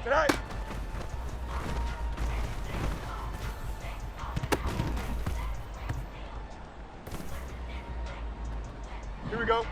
Tonight. Here we go.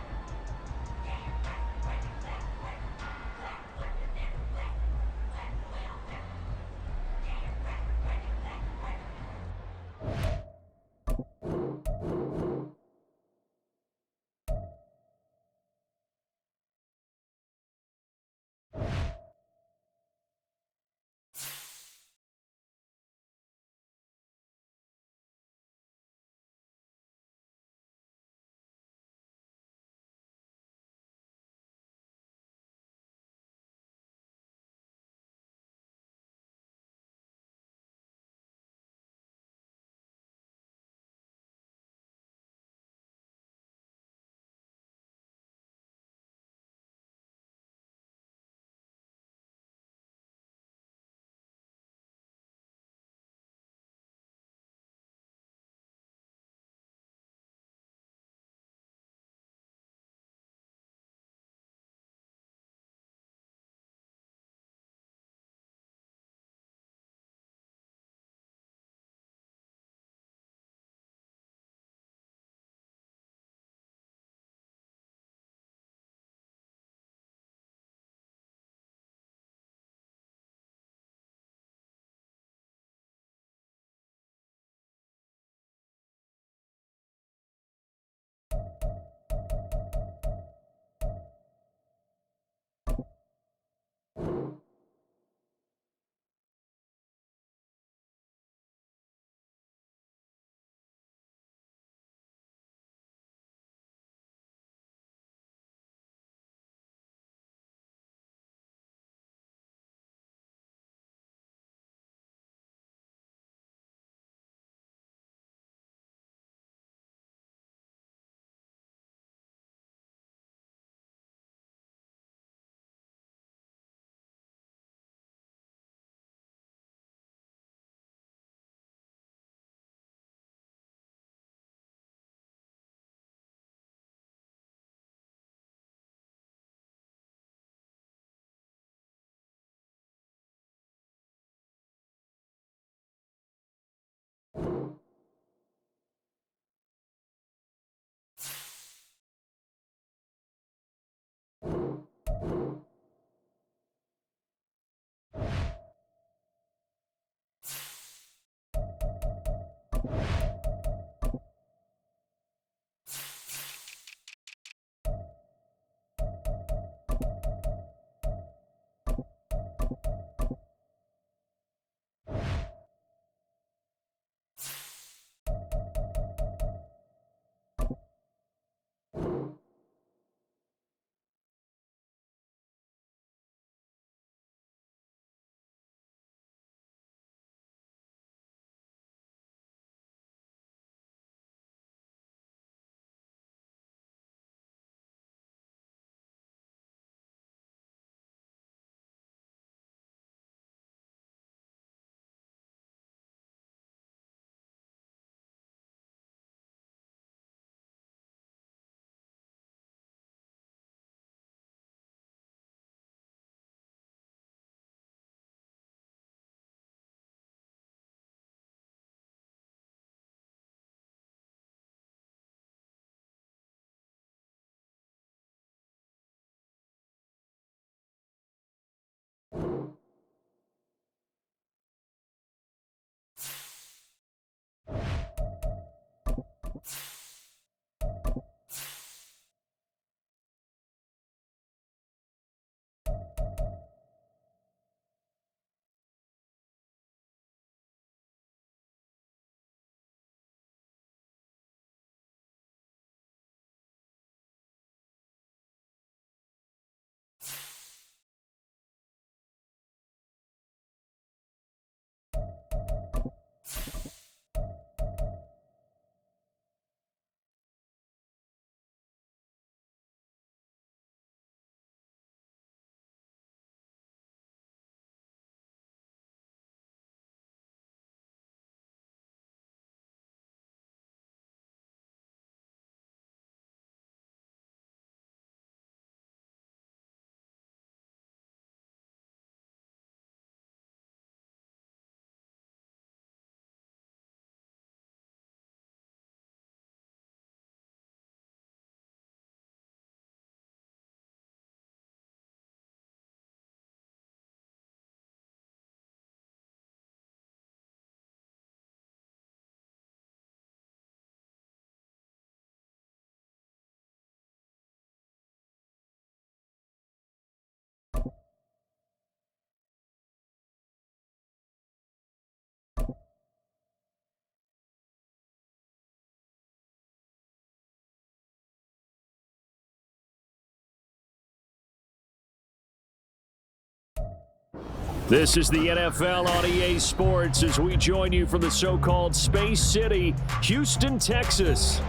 This is the NFL on EA Sports as we join you from the so-called Space City, Houston, Texas.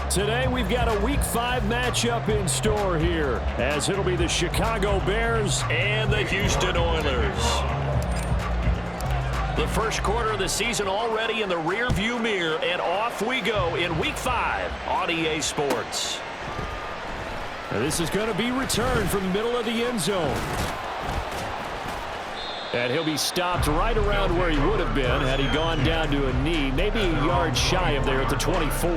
Today we've got a Week 5 matchup in store here, as it'll be the Chicago Bears and the Houston Oilers. The first quarter of the season already in the rearview mirror, and off we go in Week 5 on EA Sports. Now this is going to be returned from the middle of the end zone. And he'll be stopped right around where he would have been had he gone down to a knee, maybe a yard shy of there at the 24.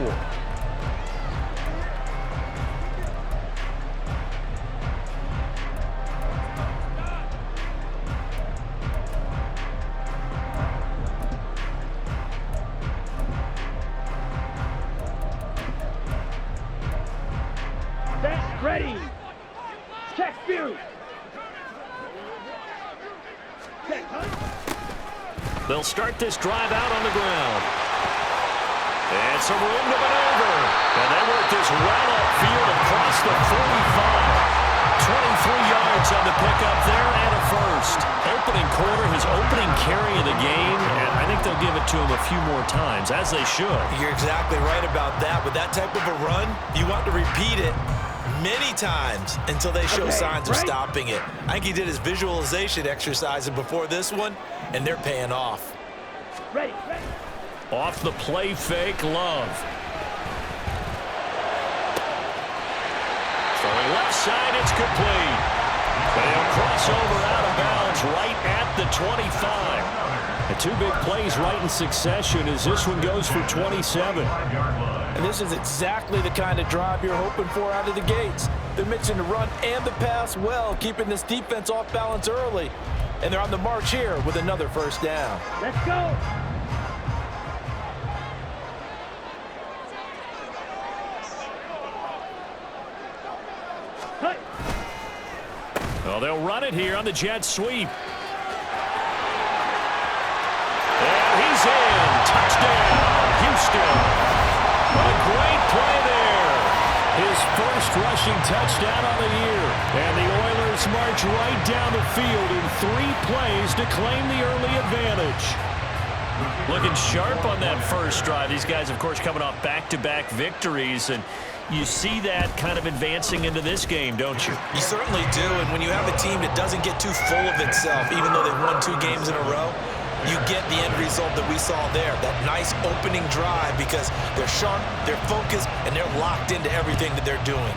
Set, ready. Check, view. They'll start this drive out on the ground. And some room to maneuver. And they work this well upfield across the 45. 23 yards on the pickup there and a first. Opening quarter, his opening carry of the game, and I think they'll give it to him a few more times, as they should. You're exactly right about that. With that type of a run, you want to repeat it many times until they show signs of stopping it. I think he did his visualization exercise before this one, and they're paying off. Ready. Off the play fake, Love. Throwing left side, it's complete. They'll cross over out of bounds right at the 25. The two big plays right in succession as this one goes for 27. And this is exactly the kind of drive you're hoping for out of the gates. They're mixing the run and the pass well, keeping this defense off balance early. And they're on the march here with another first down. Let's go. Well, they'll run it here on the jet sweep. And he's in. Touchdown, Houston. What a great play there. His first rushing touchdown on the year. And the Oilers march right down the field in 3 plays to claim the early advantage. Looking sharp on that first drive. These guys, of course, coming off back-to-back victories, and you see that kind of advancing into this game, don't you? You certainly do, and when you have a team that doesn't get too full of itself, even though they've won 2 games in a row, you get the end result that we saw there, that nice opening drive, because they're sharp, they're focused, and they're locked into everything that they're doing.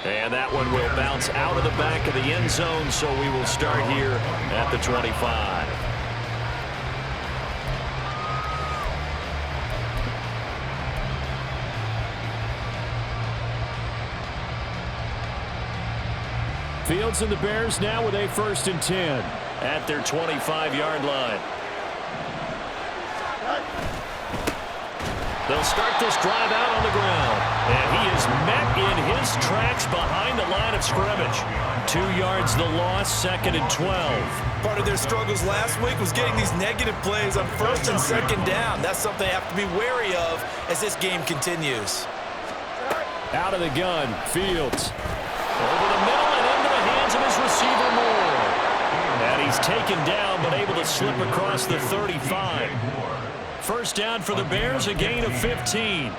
And that one will bounce out of the back of the end zone, so we will start here at the 25. Fields and the Bears now with a 1st and 10 at their 25-yard line. They'll start this drive out on the ground, and he is met in his tracks behind the line of scrimmage. 2 yards the loss, 2nd and 12. Part of their struggles last week was getting these negative plays on 1st and 2nd down. That's something they have to be wary of as this game continues. Out of the gun, Fields. Over the middle and into the hands of his receiver Moore. And he's taken down but able to slip across the 35. First down for the Bears, a gain of 15.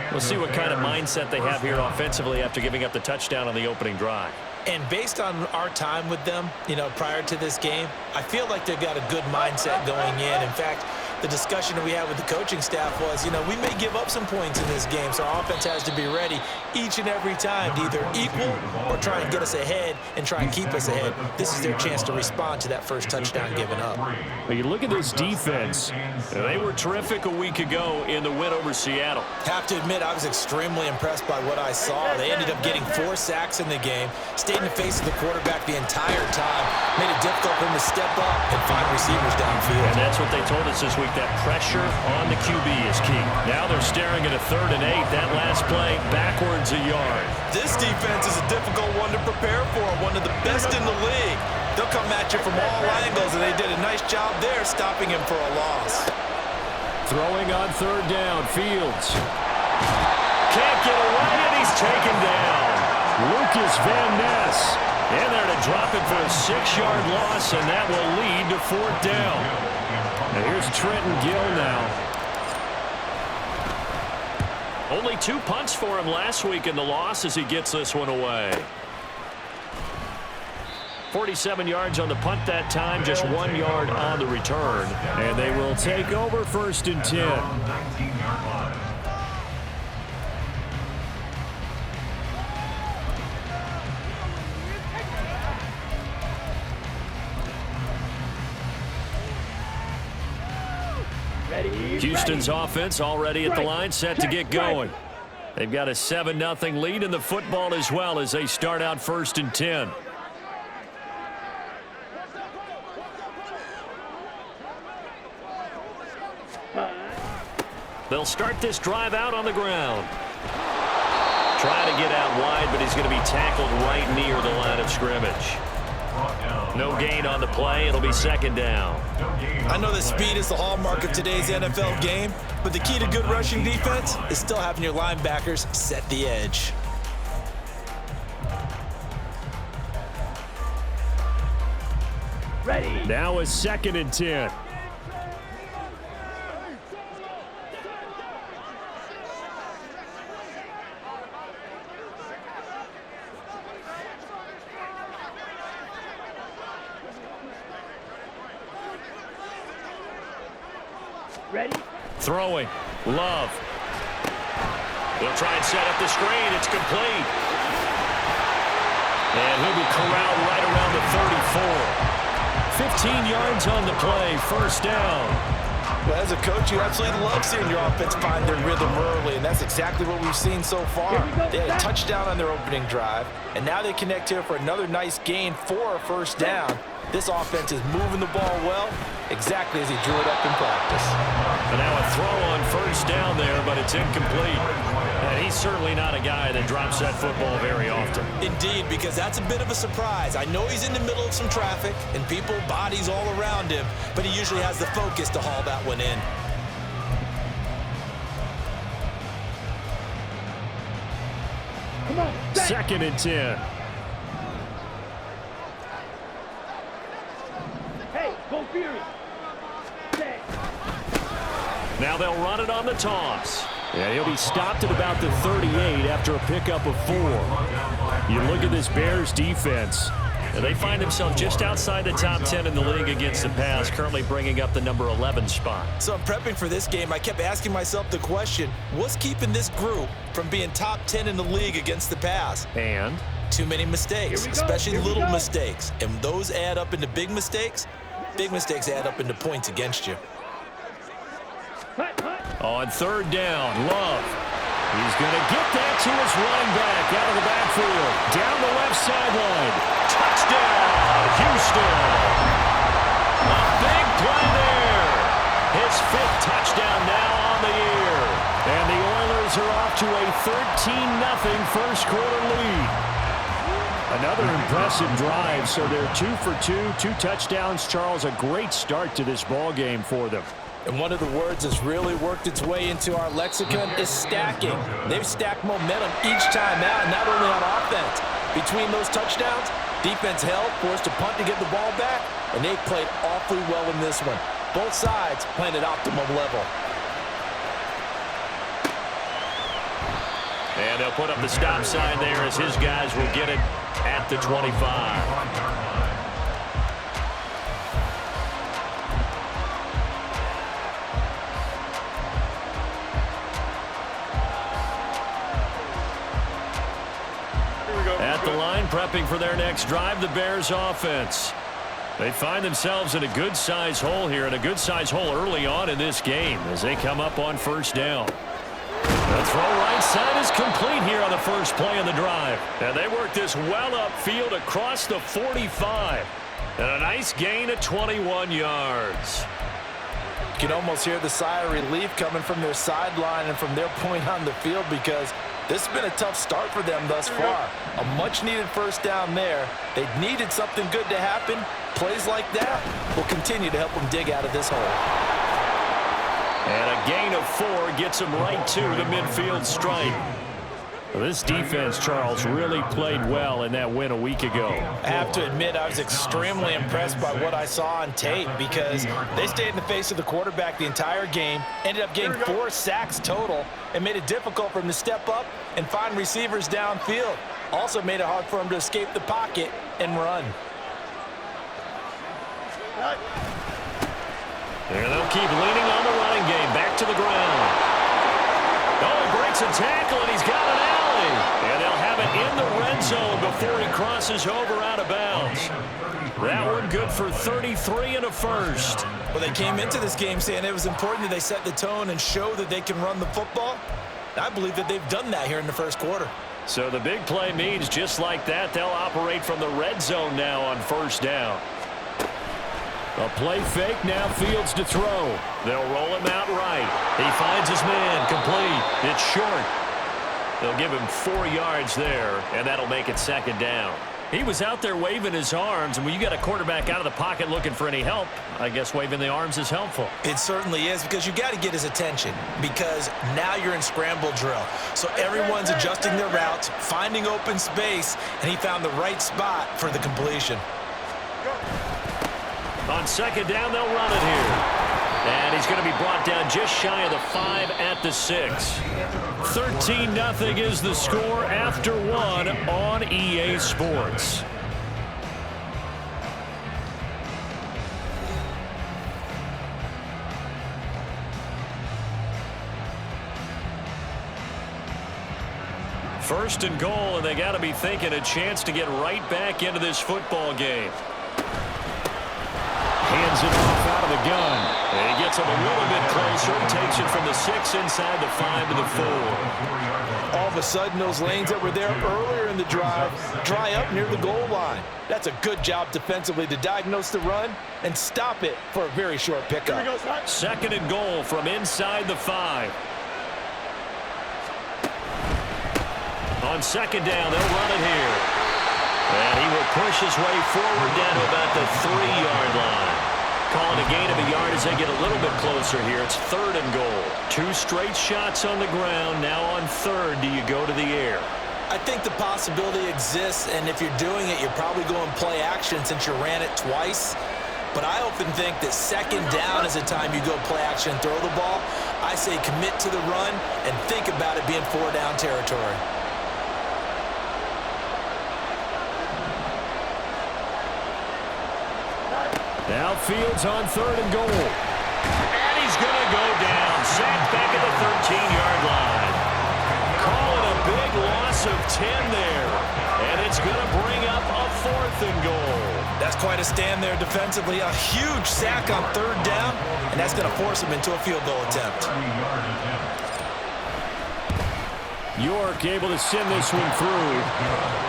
We'll see what kind of mindset they have here offensively after giving up the touchdown on the opening drive. And based on our time with them, prior to this game, I feel like they've got a good mindset going in. In fact, the discussion that we had with the coaching staff was, we may give up some points in this game, so our offense has to be ready each and every time to either equal or try and get us ahead and try and keep us ahead. This is their chance to respond to that first touchdown given up. Well, you look at this defense. They were terrific a week ago in the win over Seattle. Have to admit, I was extremely impressed by what I saw. They ended up getting 4 sacks in the game, stayed in the face of the quarterback the entire time, made it difficult for him to step up and find receivers downfield. And that's what they told us this week. That pressure on the QB is key. Now they're staring at a 3rd and 8. That last play, backwards a yard. This defense is a difficult one to prepare for, one of the best in the league. They'll come at you from all angles, and they did a nice job there stopping him for a loss. Throwing on 3rd down, Fields. Can't get away, and he's taken down. Lucas Van Ness In there to drop it for a 6-yard loss, and that will lead to 4th down. And here's Trenton Gill now. Only 2 punts for him last week in the loss as he gets this one away. 47 yards on the punt that time, just 1 yard on the return. And they will take over 1st and 10. Houston's offense already at the line, set to get going. They've got a 7-0 lead in the football as well as they start out 1st and 10. They'll start this drive out on the ground. Trying to get out wide, but he's going to be tackled right near the line of scrimmage. No gain on the play. It'll be 2nd down. I know that speed is the hallmark of today's NFL game, but the key to good rushing defense is still having your linebackers set the edge. Ready. Now a 2nd and 10. Ready. Throwing. Love. They'll try and set up the screen. It's complete. And he'll be corralled right around the 34. 15 yards on the play. 1st down. Well, as a coach, you absolutely love seeing your offense find their rhythm early, and that's exactly what we've seen so far. They had a touchdown on their opening drive, and now they connect here for another nice gain for a 1st down. This offense is moving the ball well, exactly as he drew it up in practice. And now a throw on 1st down there, but it's incomplete. And he's certainly not a guy that drops that football very often. Indeed, because that's a bit of a surprise. I know he's in the middle of some traffic and people, bodies all around him, but he usually has the focus to haul that one in. Come on. 2nd and 10. Hey, go Fury. Set. Now they'll run it on the toss. And he'll be stopped at about the 38 after a pickup of 4. You look at this Bears defense, and they find themselves just outside the top 10 in the league against the pass, currently bringing up the number 11 spot. So I'm prepping for this game. I kept asking myself the question, what's keeping this group from being top 10 in the league against the pass? And too many mistakes, especially little mistakes. And those add up into big mistakes. Big mistakes add up into points against you. on 3rd down, Love. He's going to get that to his running back out of the backfield. Down the left sideline. Touchdown, Houston. A big play there. His 5th touchdown now on the year. And the Oilers are off to a 13-0 first quarter lead. Another impressive drive, so they're 2 for 2 touchdowns. Charles, a great start to this ball game for them. And one of the words that's really worked its way into our lexicon is stacking. They've stacked momentum each time out, not only on offense. Between those touchdowns, defense held, forced to punt to get the ball back, and they played awfully well in this one. Both sides playing at optimum level. And they'll put up the stop sign there as his guys will get it at the 25. At the line, prepping for their next drive, the Bears offense. They find themselves in a good-sized hole here, and a good-sized hole early on in this game as they come up on 1st down. The throw right side is complete here on the first play of the drive. And they work this well upfield across the 45. And a nice gain of 21 yards. You can almost hear the sigh of relief coming from their sideline and from their point on the field, because this has been a tough start for them thus far. A much-needed 1st down there. They needed something good to happen. Plays like that will continue to help them dig out of this hole. And a gain of 4 gets them right to the midfield stripe. Well, this defense, Charles, really played well in that win a week ago. I have to admit, I was extremely impressed by what I saw on tape because they stayed in the face of the quarterback the entire game, ended up getting 4 sacks total, and made it difficult for him to step up and find receivers downfield. Also made it hard for him to escape the pocket and run. There they'll keep leaning on the running game. Back to the ground. Oh, he breaks a tackle, and he's got an alley. And they'll have it in the red zone before he crosses over out of bounds. That one good for 33 and a first. Well, they came into this game saying it was important that they set the tone and show that they can run the football. I believe that they've done that here in the first quarter. So the big play means just like that, they'll operate from the red zone now on first down. A play fake, now Fields to throw. They'll roll him out right. He finds his man, complete. It's short. They'll give him 4 yards there, and that'll make it second down. He was out there waving his arms, and when you got a quarterback out of the pocket looking for any help, I guess waving the arms is helpful. It certainly is, because you got to get his attention, because now you're in scramble drill. So everyone's adjusting their routes, finding open space, and he found the right spot for the completion. On second down, they'll run it here. And he's going to be brought down just shy of the 5 at the 6. 13-0 is the score after 1 on EA Sports. First and goal, and they got to be thinking a chance to get right back into this football game. Hands it off out of the gun. And he gets him a little bit closer. He takes it from the 6 inside the 5 to the 4. All of a sudden, those lanes that were there earlier in the drive dry up near the goal line. That's a good job defensively to diagnose the run and stop it for a very short pickup. Second and goal from inside the 5. On second down, they'll run it here. And he will push his way forward down to about the 3-yard line. Calling a gain of a yard as they get a little bit closer here. It's third and goal. 2 straight shots on the ground. Now on third, do you go to the air? I think the possibility exists, and if you're doing it, you're probably going play action since you ran it twice. But I often think that second down is the time you go play action and throw the ball. I say commit to the run and think about it being 4-down territory. Now Fields on third and goal. And he's going to go down. Sacked back at the 13-yard line. Call it a big loss of 10 there. And it's going to bring up a 4th and goal. That's quite a stand there defensively. A huge sack on third down, and that's going to force him into a field goal attempt. York able to send this one through.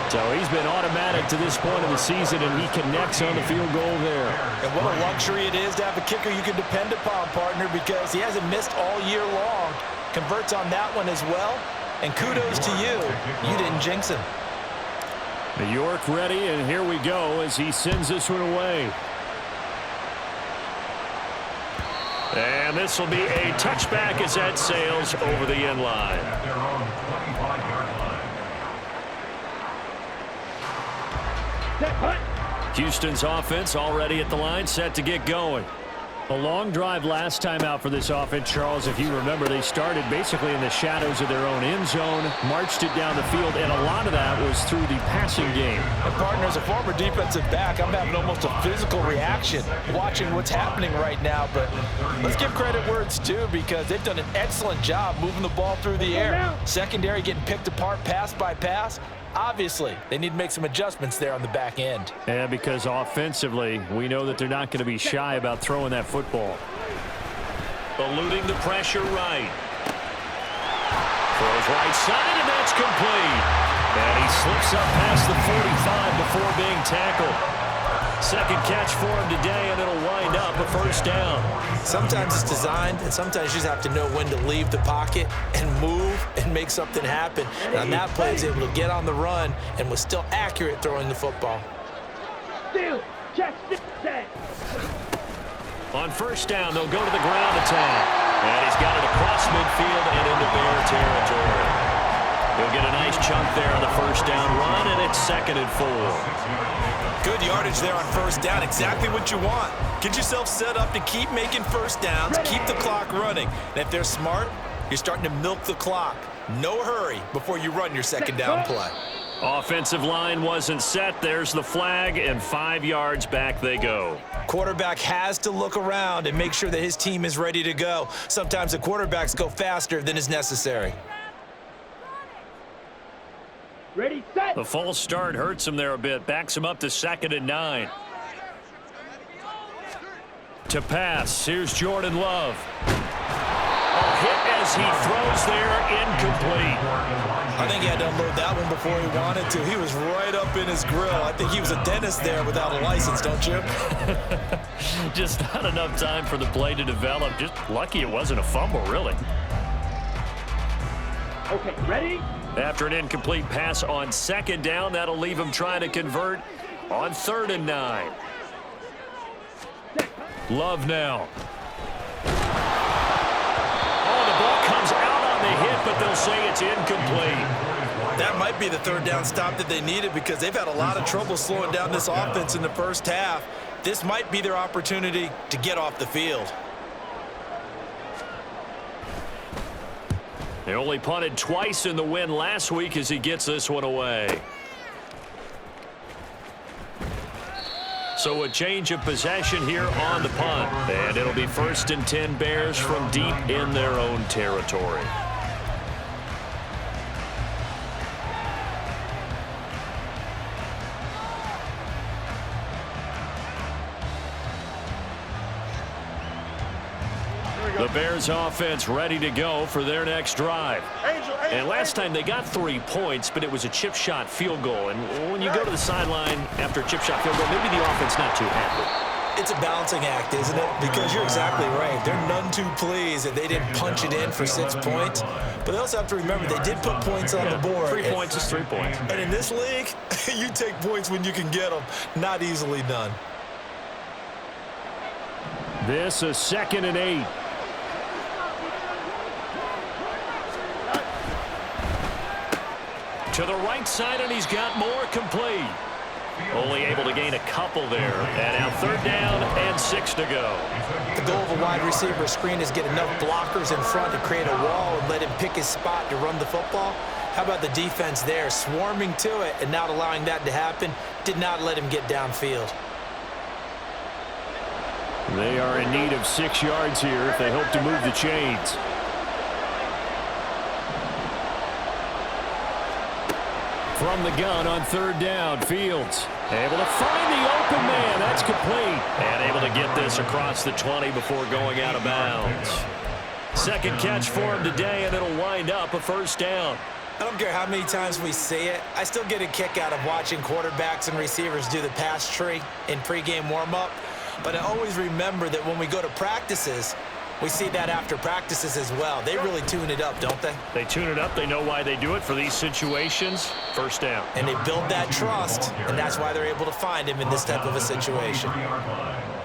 So he's been automatic to this point of the season, and he connects on the field goal there. And what a luxury it is to have a kicker you can depend upon, partner, because he hasn't missed all year long. Converts on that one as well. And kudos to you. You didn't jinx him. York ready, and here we go as he sends this one away. And this will be a touchback as that sails over the end line. Houston's offense already at the line, set to get going. A long drive last time out for this offense, Charles. If you remember, they started basically in the shadows of their own end zone, marched it down the field, and a lot of that was through the passing game. And partner, as a former defensive back, I'm having almost a physical reaction watching what's happening right now. But let's give credit where it's due, because they've done an excellent job moving the ball through the air. Secondary getting picked apart pass by pass. Obviously, they need to make some adjustments there on the back end. Yeah, because offensively, we know that they're not going to be shy about throwing that football. Eluding the pressure right. Throws right side, and that's complete. And he slips up past the 45 before being tackled. Second catch for him today, and it'll wind up a first down. Sometimes it's designed, and sometimes you just have to know when to leave the pocket and move and make something happen. And on that play, he's able to get on the run and was still accurate throwing the football. Steal, check, set. On first down, they'll go to the ground attack. And he's got it across midfield and into Bear territory. He'll get a nice nice chunk there on the first down run, and it's 2nd and 4. Good yardage there on first down. Exactly what you want. Get yourself set up to keep making first downs, keep the clock running. And if they're smart, you're starting to milk the clock. No hurry before you run your second down play. Offensive line wasn't set. There's the flag, and 5 yards back they go. Quarterback has to look around and make sure that his team is ready to go. Sometimes the quarterbacks go faster than is necessary. Ready, set. The false start hurts him there a bit. Backs him up to 2nd and 9. To pass. Here's Jordan Love. A hit as he throws there, incomplete. I think he had to unload that one before he wanted to. He was right up in his grill. I think he was a dentist there without a license, don't you? Just not enough time for the play to develop. Just lucky it wasn't a fumble, really. Okay, ready? After an incomplete pass on 2nd down, that'll leave him trying to convert on 3rd and 9. Love now. Oh, the ball comes out on the hit, but they'll say it's incomplete. That might be the 3rd down stop that they needed because they've had a lot of trouble slowing down this offense in the first half. This might be their opportunity to get off the field. They only punted twice in the win last week as he gets this one away. So a change of possession here on the punt. And it'll be 1st and 10 Bears from deep in their own territory. The Bears offense ready to go for their next drive. And last time they got 3 points, but it was a chip shot field goal. And when you go to the sideline after a chip shot field goal, maybe the offense not too happy. It's a balancing act, isn't it? Because you're exactly right. They're none too pleased that they didn't punch it in for 6 points. But they also have to remember they did put points on the board. 3 points is 3 points. And in this league, you take points when you can get them. Not easily done. This is 2nd and 8. To the right side, and he's got more, complete. Only able to gain a couple there. And now 3rd down and 6 to go. The goal of a wide receiver screen is get enough blockers in front to create a wall and let him pick his spot to run the football. How about the defense there, swarming to it and not allowing that to happen? Did not let him get downfield. They are in need of 6 yards here if they hope to move the chains. From the gun on 3rd down, Fields able to find the open man. That's complete. And able to get this across the 20 before going out of bounds. 2nd catch for him today, and it'll wind up a 1st down. I don't care how many times we see it. I still get a kick out of watching quarterbacks and receivers do the pass tree in pregame warm-up. But I always remember that when we go to practices, we see that after practices as well. They really tune it up, don't they? They tune it up. They know why they do it for these situations. 1st down. And they build that trust, and that's why they're able to find him in this type of a situation.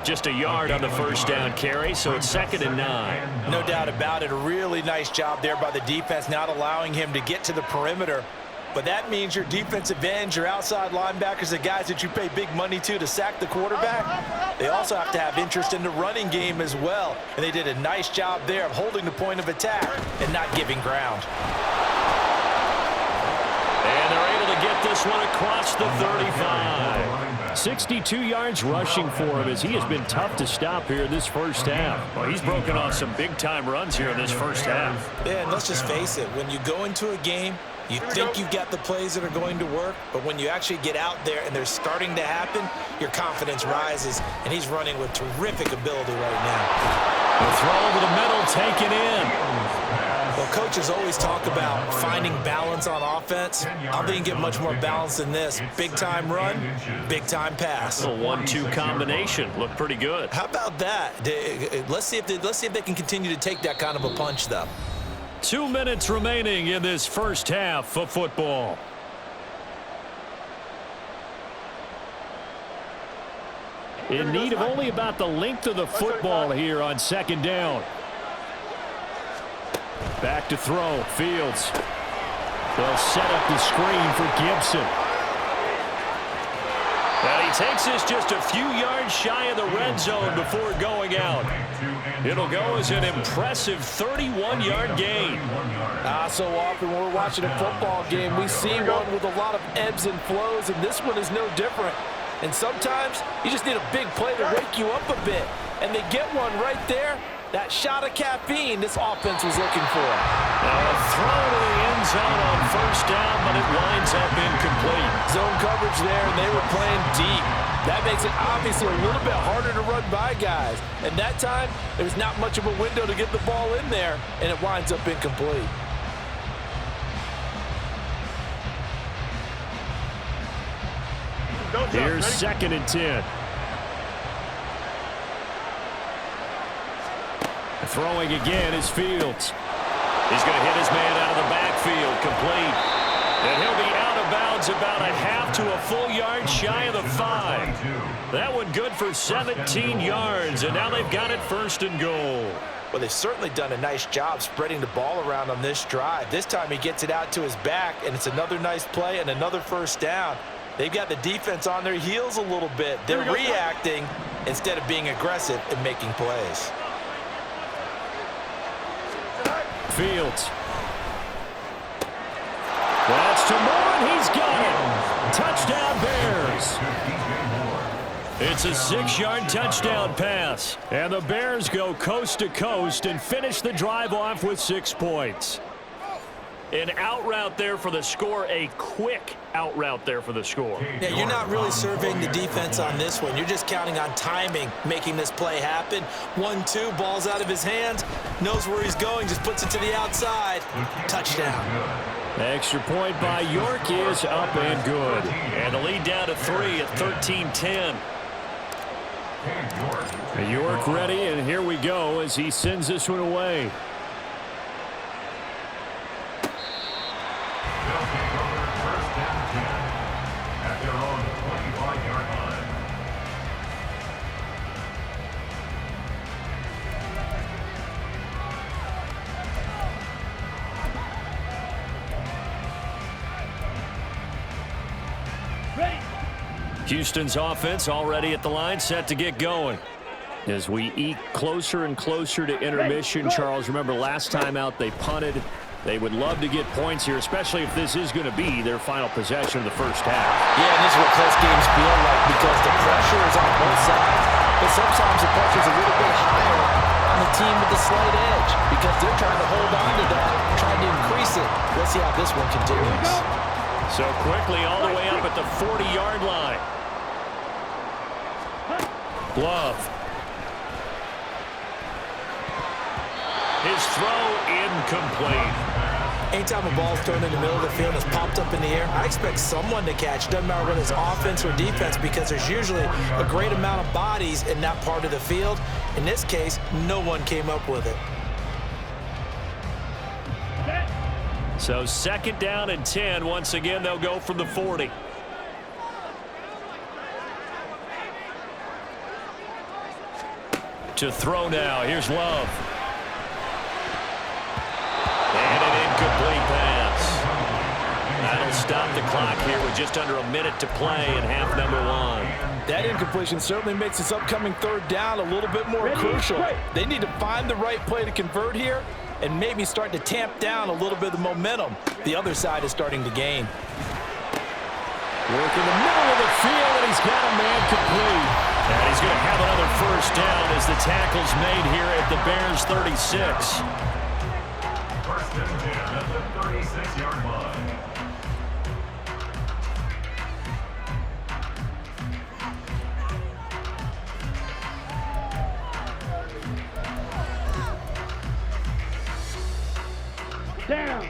Just a yard on the 1st down carry, so it's 2nd and 9. No doubt about it. A really nice job there by the defense, not allowing him to get to the perimeter. But that means your defensive ends, your outside linebackers, the guys that you pay big money to sack the quarterback, they also have to have interest in the running game as well. And they did a nice job there of holding the point of attack and not giving ground. And they're able to get this one across the 35. 62 yards rushing for him as he has been tough to stop here in this first half. Well, he's broken off some big-time runs here in this first half. Yeah, and let's just face it. When you go into a game, you think you've got the plays that are going to work, but when you actually get out there and they're starting to happen, your confidence rises, and he's running with terrific ability right now. The throw over the middle, taken in. Well, coaches always talk about finding balance on offense. I think you get much more balance than this. Big-time run, big-time pass. A 1-2 combination. Looked pretty good. How about that? Let's see if they can continue to take that kind of a punch, though. 2 minutes remaining in this first half of football. In need of only about the length of the football here on 2nd down. Back to throw. Fields. They'll set up the screen for Gibson. And he takes this just a few yards shy of the red zone before going out. It'll go as an impressive 31-yard gain. So often when we're watching a football game, we see one with a lot of ebbs and flows, and this one is no different. And sometimes you just need a big play to wake you up a bit. And they get one right there. That shot of caffeine this offense was looking for. Now a throw to the end zone on first down, but it winds up incomplete. Zone coverage there, and they were playing deep. That makes it obviously a little bit harder to run by guys. And that time, there's not much of a window to get the ball in there, and it winds up incomplete. Here's 2nd and 10. Throwing again is Fields. He's going to hit his man out of the backfield, complete. And he'll be out of bounds about a half to a full yard shy of the 5. That one good for 17 yards, and now they've got it 1st and goal. Well, they've certainly done a nice job spreading the ball around on this drive. This time he gets it out to his back, and it's another nice play and another 1st down. They've got the defense on their heels a little bit. They're reacting instead of being aggressive and making plays. Fields. That's to Moore, and he's got it. Touchdown Bears. It's a 6-yard touchdown pass. And the Bears go coast to coast and finish the drive off with 6 points. An out route there for the score, a quick out route there for the score. Yeah, you're not really surveying the defense on this one. You're just counting on timing, making this play happen. 1-2, ball's out of his hands, knows where he's going, just puts it to the outside. Touchdown. Extra point by York is up and good. And the lead down to 3 at 13-10. York ready, and here we go as he sends this one away. Houston's offense already at the line, set to get going. As we eke closer and closer to intermission, Charles, remember last time out they punted. They would love to get points here, especially if this is going to be their final possession of the first half. Yeah, and this is what close games feel like because the pressure is on both sides, but sometimes the pressure is a little bit higher on the team with the slight edge because they're trying to hold on to that, trying to increase it. Let's see how this one continues. So quickly all the way up at the 40-yard line. Glove. His throw incomplete. Anytime a ball's thrown in the middle of the field and is popped up in the air, I expect someone to catch. Doesn't matter whether it's offense or defense because there's usually a great amount of bodies in that part of the field. In this case, no one came up with it. So 2nd down and 10. Once again, they'll go from the 40. To throw now. Here's Love. And an incomplete pass. That'll stop the clock here with just under a minute to play in half number 1. That incompletion certainly makes this upcoming 3rd down a little bit more crucial. They need to find the right play to convert here and maybe start to tamp down a little bit of the momentum the other side is starting to gain. Work in the middle of the field, and he's got a man complete. And he's going to have another 1st down as the tackle's made here at the Bears 36. 1st and 10 at the 36-yard line. Down.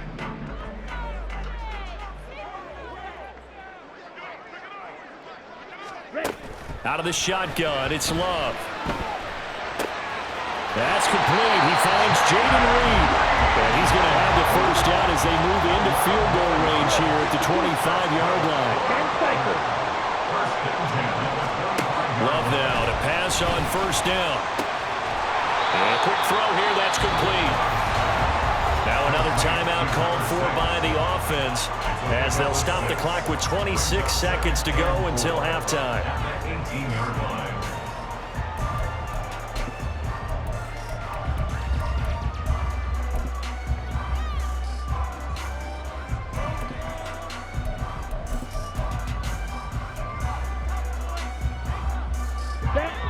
Out of the shotgun, it's Love. That's complete. He finds Jaden Reed. And he's going to have the 1st down as they move into field goal range here at the 25-yard line. Love now to pass on 1st down. And a quick throw here, that's complete. Now another timeout called for by the offense as they'll stop the clock with 26 seconds to go until halftime. 18-yard line.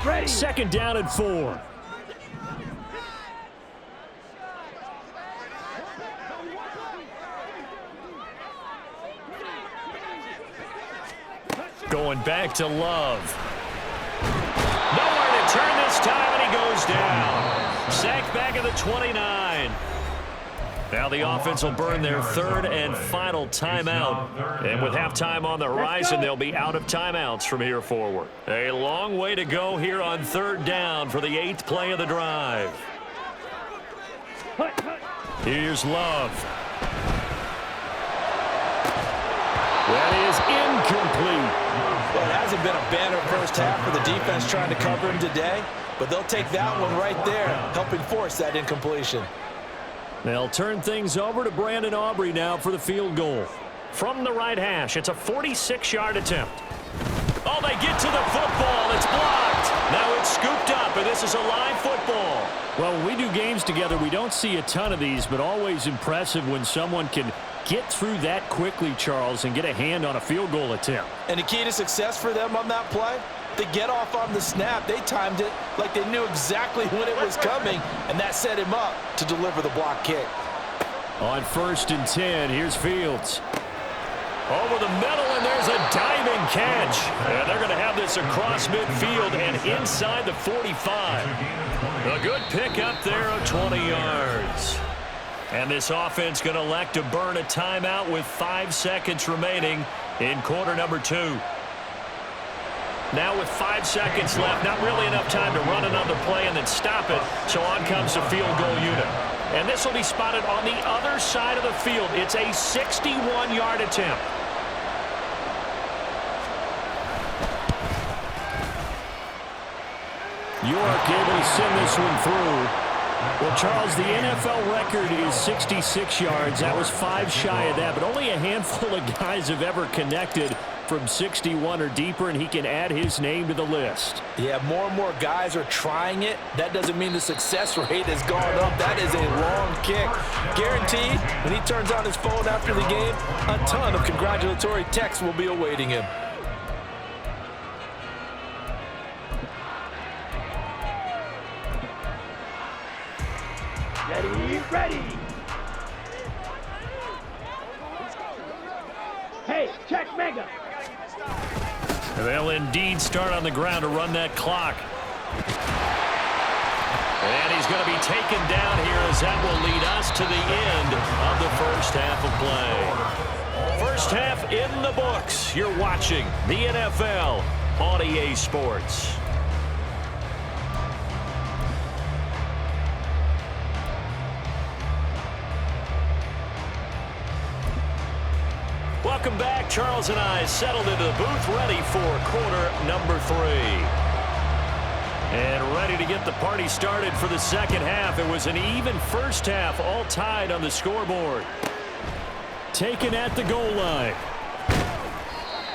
Ready. Second down and 4. Going back to Love. Nowhere to turn this time, and he goes down. Sacked back at the 29. Now the offense will burn their third and final timeout. And with halftime on the horizon, they'll be out of timeouts from here forward. A long way to go here on third down for the 8th play of the drive. Here's Love. That is incomplete. Well, it hasn't been a banner first half for the defense trying to cover him today, but they'll take that one right there, helping force that incompletion. They'll turn things over to Brandon Aubrey now for the field goal. From the right hash, it's a 46-yard attempt. Oh, they get to the football. It's blocked. Now it's scooped up, and this is a live football. Well, when we do games together, we don't see a ton of these, but always impressive when someone can get through that quickly, Charles, and get a hand on a field goal attempt. And the key to success for them on that play, they get off on the snap. They timed it like they knew exactly when it was coming, and that set him up to deliver the block kick. On 1st and 10, here's Fields. Over the middle, and there's a diving catch. And they're going to have this across midfield and inside the 45. A good pickup there of 20 yards. And this offense going to elect to burn a timeout with 5 seconds remaining in quarter number 2. Now with 5 seconds left, not really enough time to run another play and then stop it. So on comes the field goal unit. And this will be spotted on the other side of the field. It's a 61-yard attempt. York able to send this one through. Well, Charles, the NFL record is 66 yards. That was 5 shy of that, but only a handful of guys have ever connected from 61 or deeper, and he can add his name to the list. Yeah, more and more guys are trying it. That doesn't mean the success rate has gone up. That is a long kick. Guaranteed, when he turns on his phone after the game, a ton of congratulatory texts will be awaiting him. Ready. Hey, check mega. They'll indeed start on the ground to run that clock. And he's going to be taken down here as that will lead us to the end of the first half of play. First half in the books. You're watching the NFL on EA Sports. Welcome back. Charles and I settled into the booth, ready for quarter number 3. And ready to get the party started for the second half. It was an even first half, all tied on the scoreboard. Taken at the goal line.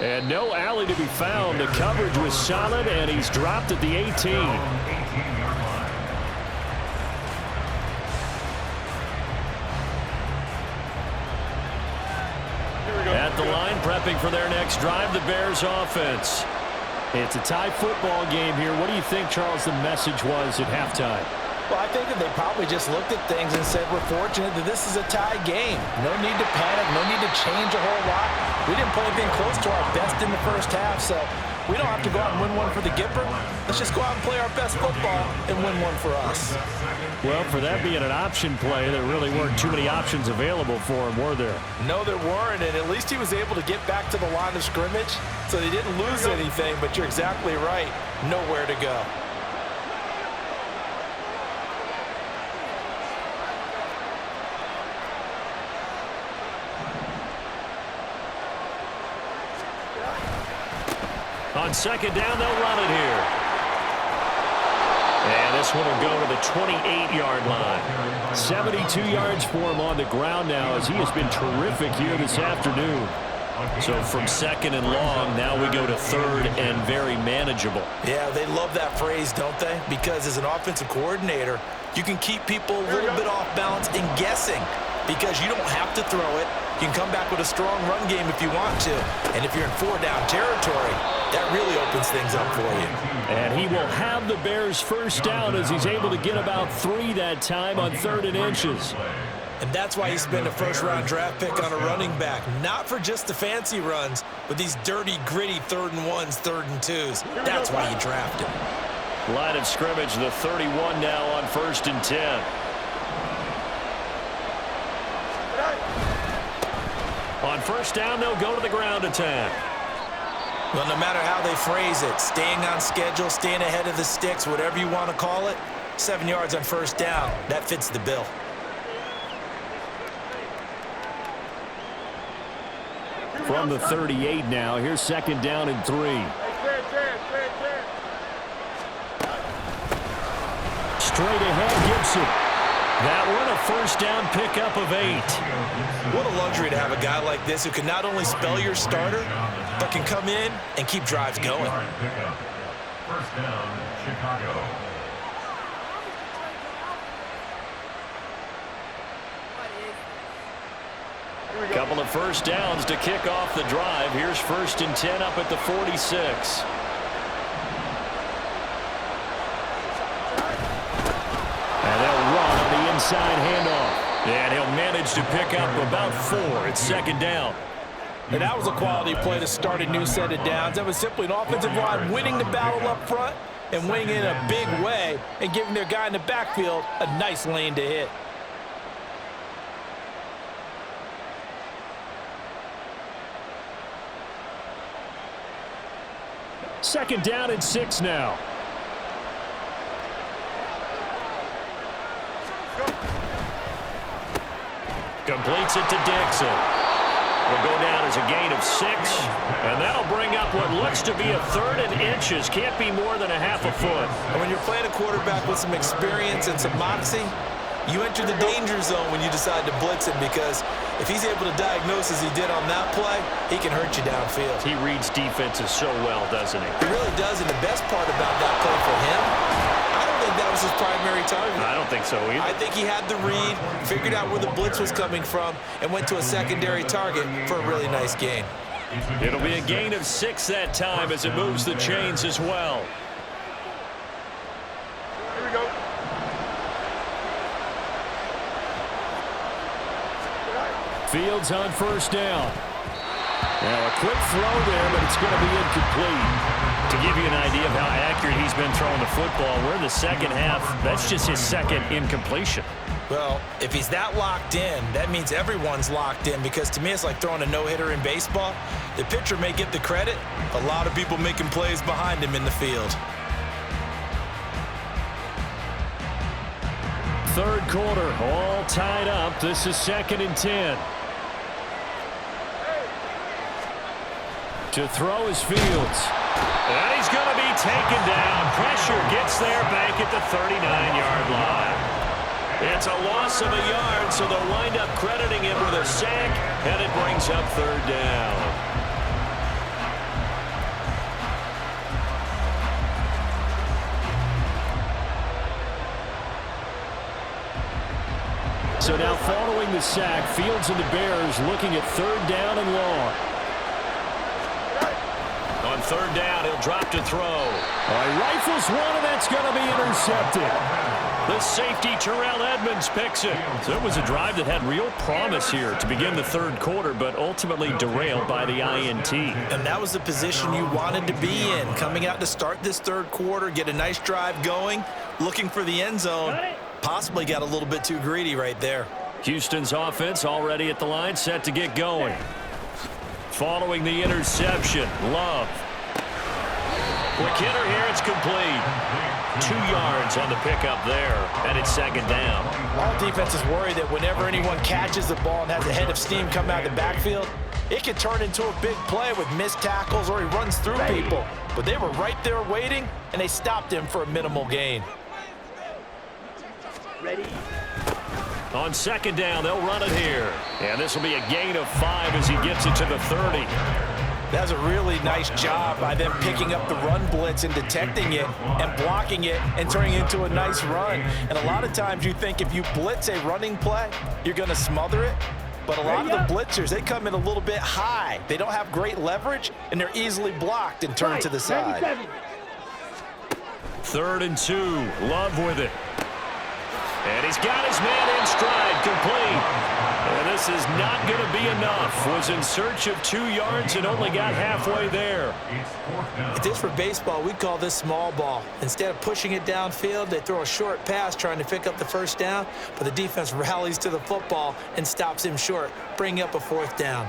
And no alley to be found. The coverage was solid, and he's dropped at the 18. At the line, prepping for their next drive, the Bears offense. It's a tie football game here. What do you think, Charles, the message was at halftime? Well, I think that they probably just looked at things and said, we're fortunate that this is a tie game. No need to panic, no need to change a whole lot. We didn't play anything close to our best in the first half, so we don't have to go out and win one for the Gipper. Let's just go out and play our best football and win one for us. Well, for that being an option play, there really weren't too many options available for him, were there? No, there weren't, and at least he was able to get back to the line of scrimmage, so they didn't lose anything, but you're exactly right. Nowhere to go. On second down, they'll run it here. And this one will go to the 28-yard line. 72 yards for him on the ground now as he has been terrific here this afternoon. So from second and long, now we go to third and very manageable. Yeah, they love that phrase, don't they? Because as an offensive coordinator, you can keep people a little bit off balance and guessing because you don't have to throw it. You can come back with a strong run game if you want to. And if you're in four-down territory, that really opens things up for you. And he will have the Bears first down as he's able to get about 3 that time on 3rd and inches. And that's why you spend a first-round draft pick on a running back. Not for just the fancy runs, but these dirty, gritty 3rd and 1s, 3rd and 2s. That's why you draft him. Line of scrimmage, the 31 now on 1st and 10. On first down, they'll go to the ground attack. Well, no matter how they phrase it, staying on schedule, staying ahead of the sticks, whatever you want to call it, 7 yards on first down, that fits the bill. From the 38 now, here's 2nd down and 3. Straight ahead, Gibson. That one a first down pickup of 8. What a luxury to have a guy like this who can not only spell your starter, but can come in and keep drives going. First down, Chicago. Couple of first downs to kick off the drive. Here's 1st and 10 up at the 46. And they'll run on the inside handoff. And he'll manage to pick up about 4. It's 2nd down. And that was a quality play to start a new set of downs. That was simply an offensive line winning the battle up front and winning in a big way and giving their guy in the backfield a nice lane to hit. Second down and 6 now. Completes it to Dixon. Will go down as a gain of 6. And that'll bring up what looks to be a 3rd and inches. Can't be more than a half a foot. And when you're playing a quarterback with some experience and some moxie, you enter the danger zone when you decide to blitz him because if he's able to diagnose as he did on that play, he can hurt you downfield. He reads defenses so well, doesn't he? He really does, and the best part about that play for him, I don't think that was his primary target. I don't think so either. I think he had the read, figured out where the blitz was coming from, and went to a secondary target for a really nice gain. It'll be a gain of 6 that time as it moves the chains as well. Here we go. Fields on first down. Now a quick throw there, but it's going to be incomplete. To give you an idea of how accurate he's been throwing the football, we're in the second half. That's just his 2nd incompletion. Well, if he's that locked in, that means everyone's locked in because to me it's like throwing a no-hitter in baseball. The pitcher may get the credit. A lot of people making plays behind him in the field. 3rd quarter, all tied up. This is 2nd and 10. To throw is Fields. And he's going to be taken down. Pressure gets there back at the 39-yard line. It's a loss of a yard, so they'll wind up crediting him with a sack, and it brings up 3rd down. So now following the sack, Fields and the Bears looking at 3rd down and long. On 3rd down, he'll drop to throw. Rifles one, and that's going to be intercepted. The safety, Terrell Edmonds, picks it. So it was a drive that had real promise here to begin the 3rd quarter, but ultimately derailed by the INT. And that was the position you wanted to be in, coming out to start this 3rd quarter, get a nice drive going, looking for the end zone. Possibly got a little bit too greedy right there. Houston's offense already at the line, set to get going. Following the interception, Love. Quick hitter here, it's complete. 2 yards on the pickup there, and it's 2nd down. All defenses worry that whenever anyone catches the ball and has a head of steam come out of the backfield, it can turn into a big play with missed tackles or he runs through people. But they were right there waiting, and they stopped him for a minimal gain. Ready. On second down, they'll run it here. And this will be a gain of 5 as he gets it to the 30. That's a really nice job by them picking up the run blitz and detecting it and blocking it and turning it into a nice run. And a lot of times you think if you blitz a running play, you're going to smother it. But a lot of the blitzers, they come in a little bit high. They don't have great leverage, and they're easily blocked and turned to the side. 3rd and 2. Love with it. And he's got his man in stride, complete. And this is not going to be enough. Was in search of 2 yards and only got halfway there. If this were baseball, we'd call this small ball. Instead of pushing it downfield, they throw a short pass trying to pick up the first down, but the defense rallies to the football and stops him short, bringing up a 4th down.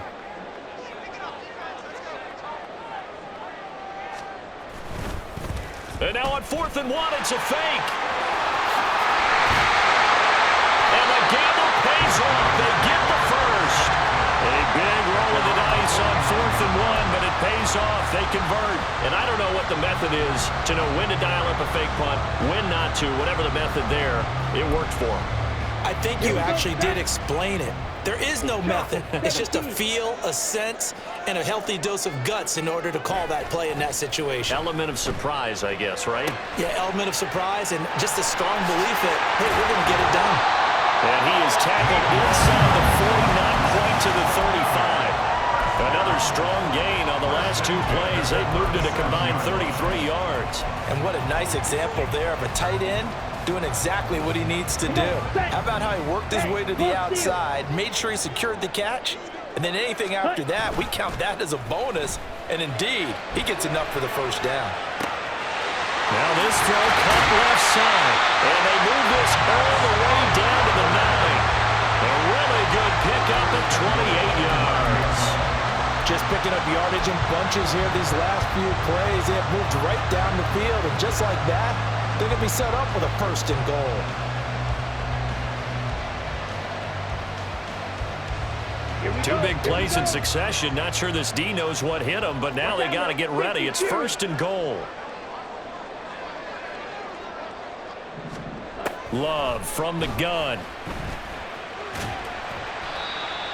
And now on 4th and 1, it's a fake. And the gamble pays off. They get the first. A big roll of the dice on 4th and 1, but it pays off. They convert. And I don't know what the method is to know when to dial up a fake punt, when not to. Whatever the method there, it worked for them. I think you actually did explain it. There is no method. It's just a feel, a sense, and a healthy dose of guts in order to call that play in that situation. Element of surprise, I guess, right? Yeah, element of surprise and just a strong belief that, hey, we're going to get it done. And he is tackled inside the 40, not quite to the 35. Another strong gain on the last 2 plays. They've moved it a combined 33 yards. And what a nice example there of a tight end doing exactly what he needs to do. How about how he worked his way to the outside, made sure he secured the catch, and then anything after that, we count that as a bonus. And indeed, he gets enough for the first down. Now this throw cut left side, and they move this all the way down to the 9. A really good pickup of 28 yards. Just picking up yardage in bunches here these last few plays. They have moved right down the field, and just like that, they're going to be set up with a 1st and goal. Two big plays in succession. Not sure this D knows what hit him, but now they got to get ready. It's 1st and goal. Love from the gun.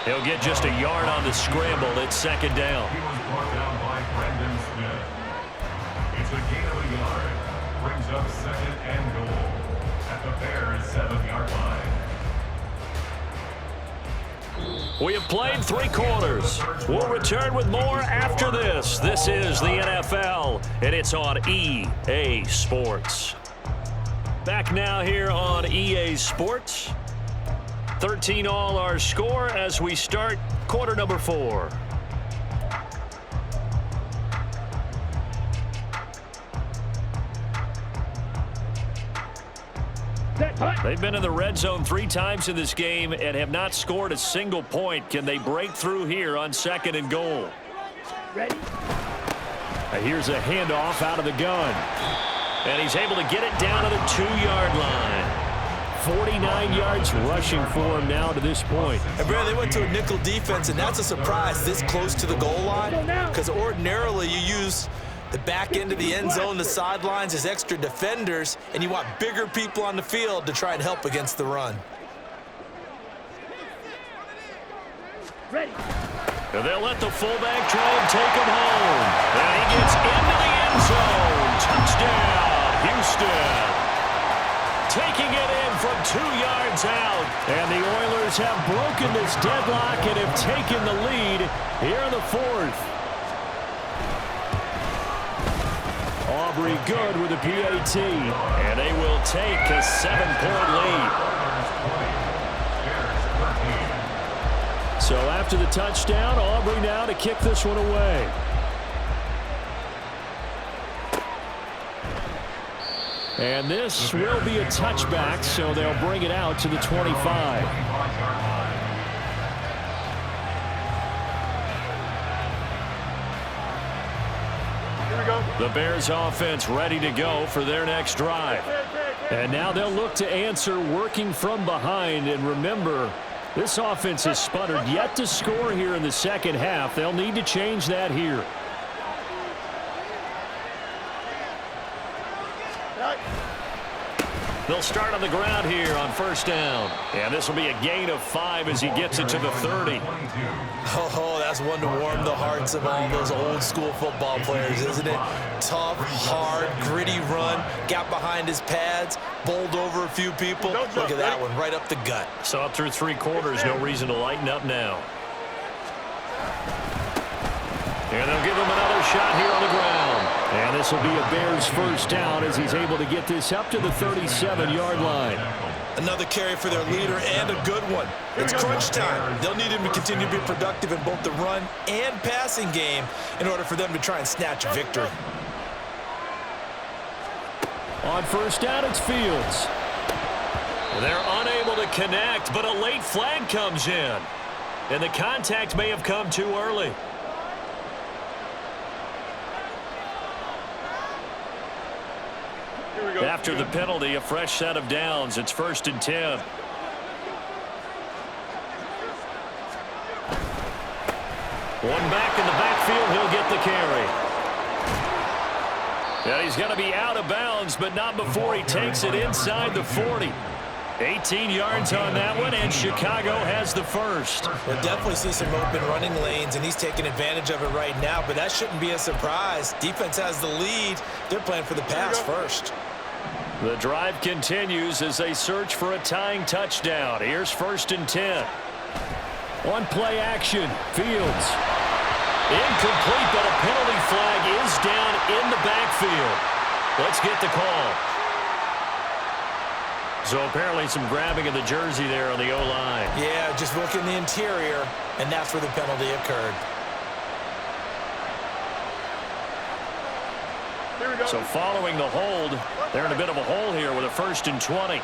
He'll get just a yard on the scramble. It's 2nd down. He was brought down by Brendan Smith. It's a gain of a yard. Brings up 2nd and goal at the Bears' 7-yard line. We have played 3 quarters. We'll return with more after this. This is the NFL, and it's on EA Sports. Back now here on EA Sports. 13 all our score as we start quarter number 4. They've been in the red zone 3 times in this game and have not scored a single point. Can they break through here on 2nd and goal? Ready. Here's a handoff out of the gun. And he's able to get it down to the 2-yard line. 49 yards rushing for him now to this point. And Brad, they went to a nickel defense, and that's a surprise this close to the goal line, because ordinarily you use the back end of the end zone, the sidelines as extra defenders, and you want bigger people on the field to try and help against the run. Ready. And they'll let the fullback try and take him home. And he gets into the end zone. Touchdown, Houston. Taking it in from 2 yards out. And the Oilers have broken this deadlock and have taken the lead here in the 4th. Aubrey good with a PAT. And they will take a 7-point lead. So after the touchdown, Aubrey now to kick this one away. And this will be a touchback, so they'll bring it out to the 25. The Bears offense ready to go for their next drive. And now they'll look to answer working from behind. And remember, this offense has sputtered yet to score here in the second half. They'll need to change that here. They'll start on the ground here on first down. And this will be a gain of 5 as he gets it to the 30. Oh, that's one to warm the hearts of all those old school football players, isn't it? Tough, hard, gritty run, got behind his pads, bowled over a few people. Look at that one, right up the gut. Saw it through 3 quarters, no reason to lighten up now. And they'll give him another shot here on the ground. And this will be a Bears first down as he's able to get this up to the 37-yard line. Another carry for their leader and a good one. It's crunch time. They'll need him to continue to be productive in both the run and passing game in order for them to try and snatch a victory. On first down, it's Fields. They're unable to connect, but a late flag comes in. And the contact may have come too early. After the penalty, a fresh set of downs. It's 1st and 10. One back in the backfield. He'll get the carry. Yeah, he's going to be out of bounds, but not before he takes it inside the 40. 18 yards on that one, and Chicago has the first. We'll definitely see some open running lanes, and he's taking advantage of it right now, but that shouldn't be a surprise. Defense has the lead. They're playing for the pass first. The drive continues as they search for a tying touchdown. Here's 1st and 10. On play action, Fields. Incomplete, but a penalty flag is down in the backfield. Let's get the call. So apparently some grabbing of the jersey there on the O-line. Yeah, just look in the interior, and that's where the penalty occurred. So following the hold, they're in a bit of a hole here with a 1st and 20.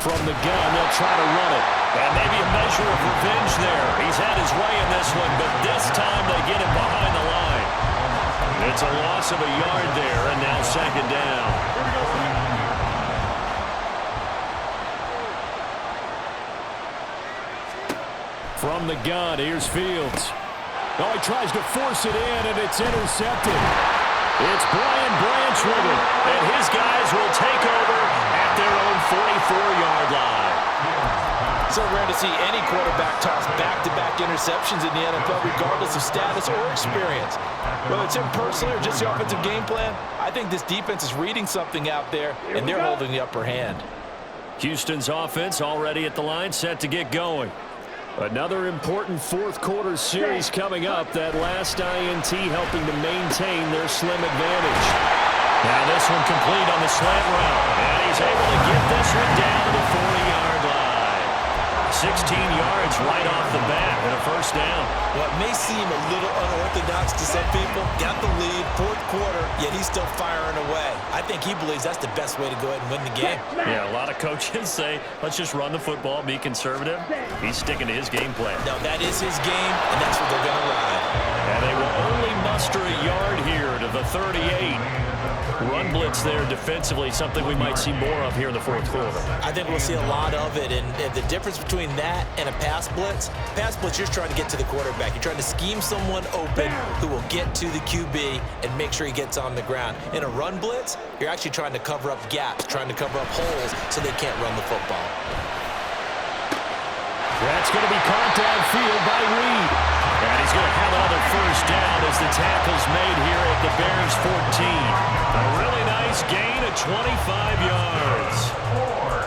From the gun, they'll try to run it. And maybe a measure of revenge there. He's had his way in this one, but this time they get him behind the line. It's a loss of a yard there, and now 2nd down. From the gun, here's Fields. Oh, he tries to force it in, and it's intercepted. It's Brian Branch with it, and his guys will take over at their own 44-yard line. So rare to see any quarterback toss back-to-back interceptions in the NFL, regardless of status or experience. Whether it's him personally or just the offensive game plan, I think this defense is reading something out there, and they're holding the upper hand. Houston's offense already at the line, set to get going. Another important 4th quarter series coming up. That last INT helping to maintain their slim advantage. Now this one complete on the slant route. And he's able to get this one down to the 40-yard line. 16 yards right off the bat and a 1st down. What may seem a little unorthodox to some people, got the lead, 4th quarter, yet he's still firing away. I think he believes that's the best way to go ahead and win the game. Yeah, a lot of coaches say, let's just run the football, be conservative. He's sticking to his game plan. No, that is his game, and that's what they're going to ride. And they will only muster a yard here to the 38. Run blitz there defensively, something we might see more of here in the 4th quarter. I think we'll see a lot of it, and the difference between that and a pass blitz, you're trying to get to the quarterback. You're trying to scheme someone open who will get to the QB and make sure he gets on the ground. In a run blitz, you're actually trying to cover up gaps, trying to cover up holes so they can't run the football. That's going to be caught downfield by Reed. And he's going to have another 1st down as the tackle's made here at the Bears 14. A really nice gain of 25 yards.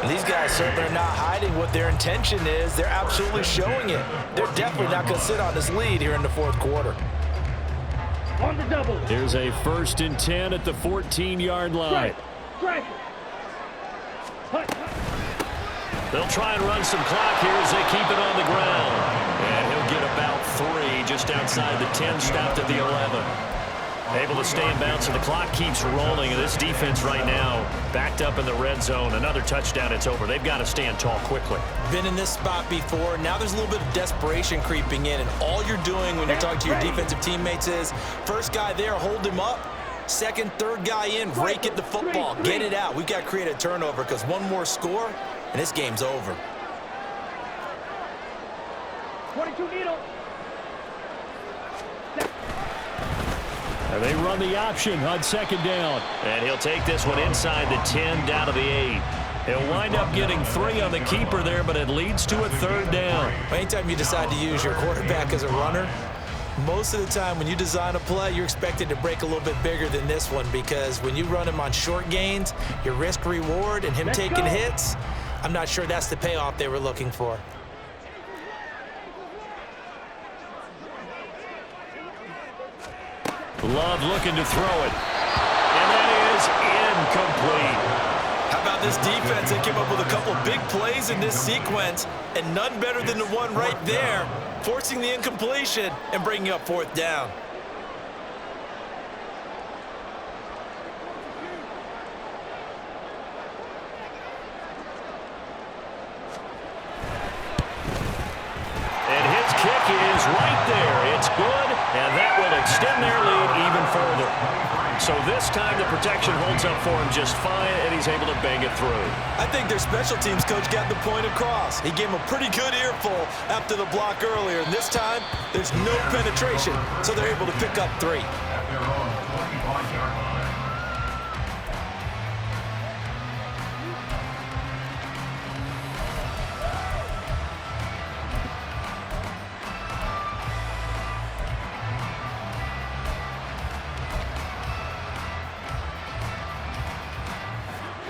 These guys certainly are not hiding what their intention is. They're absolutely showing it. They're definitely not going to sit on this lead here in the 4th quarter. On the double. Here's a 1st and 10 at the 14-yard line. Strike. They'll try and run some clock here as they keep it on the ground. And he'll get about 3 just outside the 10, stopped at the 11. Able to stay in bounds, and the clock keeps rolling. And this defense right now backed up in the red zone. Another touchdown, it's over. They've got to stand tall quickly. Been in this spot before. Now there's a little bit of desperation creeping in, and all you're doing when you're talking to your defensive teammates is, first guy there, hold him up. Second, third guy in, rake at the football. Get it out. We've got to create a turnover because one more score, and this game's over. 22 needle. And they run the option on second down. And he'll take this one inside the 10 down to the 8. He'll wind up getting 3 on the keeper there, but it leads to a third down. Anytime you decide to use your quarterback as a runner, most of the time when you design a play, you're expected to break a little bit bigger than this one, because when you run him on short gains, your risk-reward and him taking hits, I'm not sure that's the payoff they were looking for. Love looking to throw it. And that is incomplete. How about this defense? They came up with a couple big plays in this sequence, and none better than the one right there, forcing the incompletion and bringing up fourth down. And his kick is right there. It's good, and that will extend their lead even further. So this time the protection holds up for him just fine, and he's able to bang it through. I think their special teams coach got the point across. He gave him a pretty good earful after the block earlier, and this time there's no penetration, so they're able to pick up 3. At their own 25-yard line.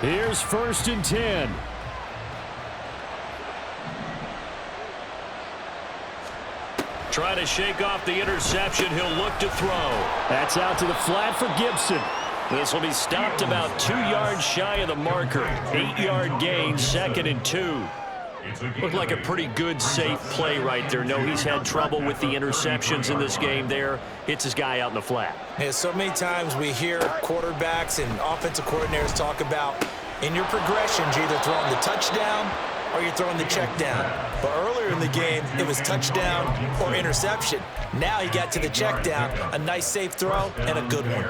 Here's 1st and 10. Trying to shake off the interception. He'll look to throw. That's out to the flat for Gibson. This will be stopped about 2 yards shy of the marker. 8-yard gain, 2nd and 2. Looked like a pretty good, safe play right there. No, he's had trouble with the interceptions in this game there. Hits his guy out in the flat. Yeah, so many times we hear quarterbacks and offensive coordinators talk about in your progressions, you're either throwing the touchdown or you're throwing the check down. But earlier in the game, it was touchdown or interception. Now he got to the check down, a nice safe throw, and a good one.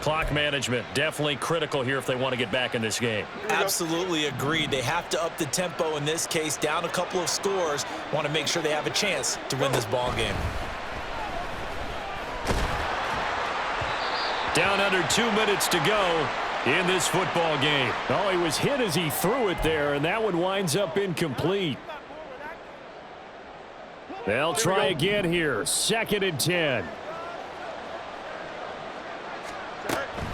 Clock management, definitely critical here if they want to get back in this game. Absolutely agreed. They have to up the tempo in this case, down a couple of scores. Want to make sure they have a chance to win this ball game. Down under 2 minutes to go in this football game. Oh, he was hit as he threw it there, and that one winds up incomplete. They'll try again here. 2nd and 10.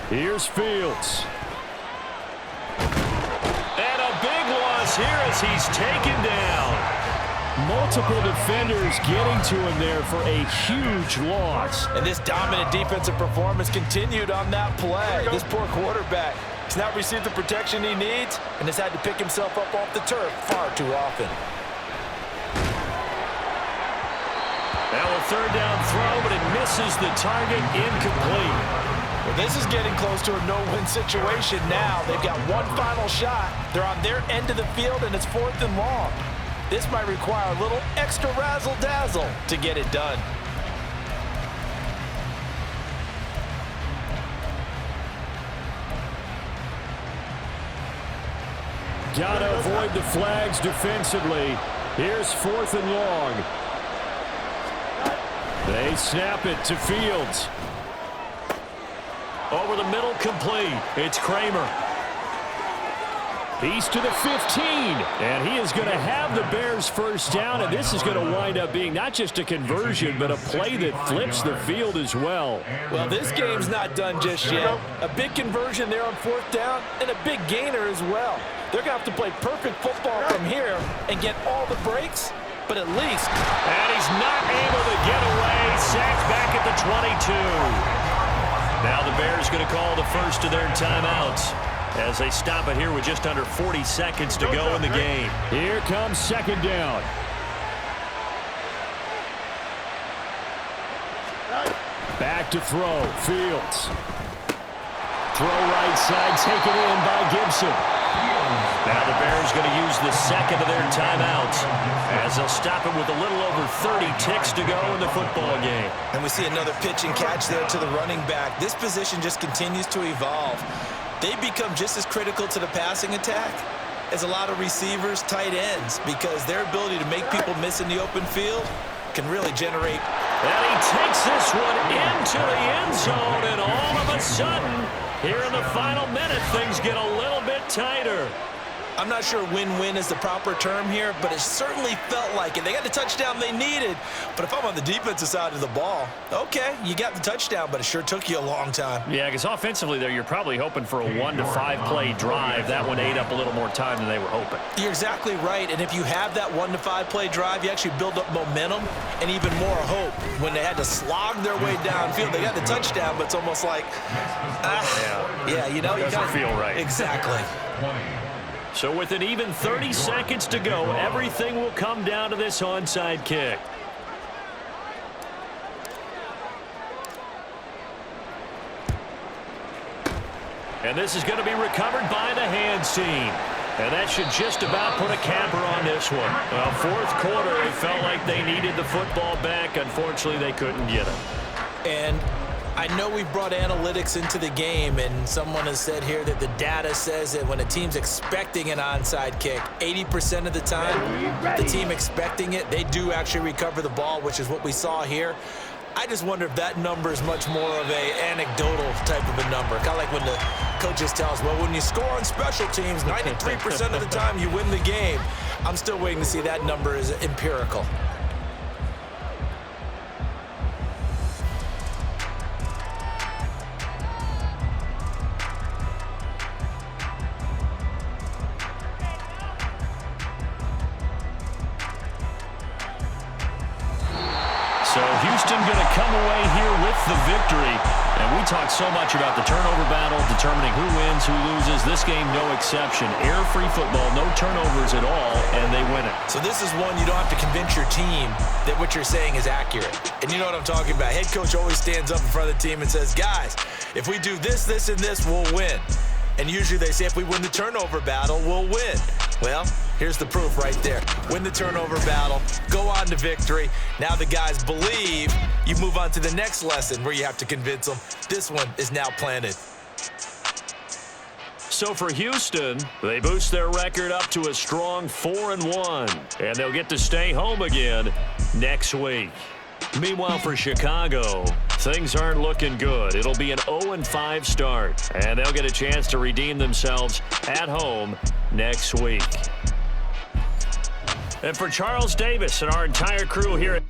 Here's Fields. And a big loss here as he's taken down. Multiple defenders getting to him there for a huge loss. And this dominant defensive performance continued on that play. This poor quarterback has not received the protection he needs and has had to pick himself up off the turf far too often. Now a 3rd down throw, but it misses the target, incomplete. Well, this is getting close to a no-win situation now. They've got one final shot. They're on their end of the field, and it's 4th and long. This might require a little extra razzle-dazzle to get it done. Got to avoid the flags defensively. Here's 4th and long. They snap it to Fields. Over the middle, complete. It's Kramer. He's to the 15, and he is going to have the Bears first down, and this is going to wind up being not just a conversion, but a play that flips the field as well. Well, this game's not done just yet. A big conversion there on 4th down, and a big gainer as well. They're going to have to play perfect football from here and get all the breaks, but at least. And he's not able to get away. Sacked back at the 22. Now the Bears going to call the first of their timeouts as they stop it here with just under 40 seconds to go in the game. Here comes 2nd down. Back to throw. Fields. Throw right side, taken in by Gibson. Now the Bears going to use the 2nd of their timeouts as they'll stop it with a little over 30 ticks to go in the football game. And we see another pitch and catch there to the running back. This position just continues to evolve. They become just as critical to the passing attack as a lot of receivers, tight ends, because their ability to make people miss in the open field can really generate And he takes this one into the end zone, and all of a sudden, here in the final minute, things get a little bit tighter. I'm not sure win-win is the proper term here, but it certainly felt like it. They got the touchdown they needed, but if I'm on the defensive side of the ball, okay, you got the touchdown, but it sure took you a long time. Yeah, because offensively there, you're probably hoping for a 1 to 5 play drive. That one ate up a little more time than they were hoping. You're exactly right, and if you have that 1 to 5 play drive, you actually build up momentum and even more hope. When they had to slog their way downfield, they got the touchdown, but it's almost like, yeah, you know, you doesn't feel right. Exactly. So with an even 30 seconds to go, everything will come down to this onside kick. And this is going to be recovered by the hands team. And that should just about put a capper on this one. Well, fourth quarter, they felt like they needed the football back. Unfortunately, they couldn't get it. And I know we've brought analytics into the game, and someone has said here that the data says that when a team's expecting an onside kick, 80% of the time, the team expecting it, they do actually recover the ball, which is what we saw here. I just wonder if that number is much more of a anecdotal type of a number. Kind of like when the coaches tell us, well, when you score on special teams, 93% of the time you win the game. I'm still waiting to see that number is empirical. So Houston going to come away here with the victory. And we talk so much about the turnover battle, determining who wins, who loses. This game, no exception. Error-free football, no turnovers at all, and they win it. So this is one you don't have to convince your team that what you're saying is accurate. And you know what I'm talking about. Head coach always stands up in front of the team and says, guys, if we do this, this, and this, we'll win. And usually they say if we win the turnover battle, we'll win. Well, here's the proof right there. Win the turnover battle, go on to victory. Now the guys believe. You move on to the next lesson where you have to convince them. This one is now planted. So for Houston, they boost their record up to a strong 4-1. And they'll get to stay home again next week. Meanwhile, for Chicago, things aren't looking good. It'll be an 0-5 start, and they'll get a chance to redeem themselves at home next week. And for Charles Davis and our entire crew here at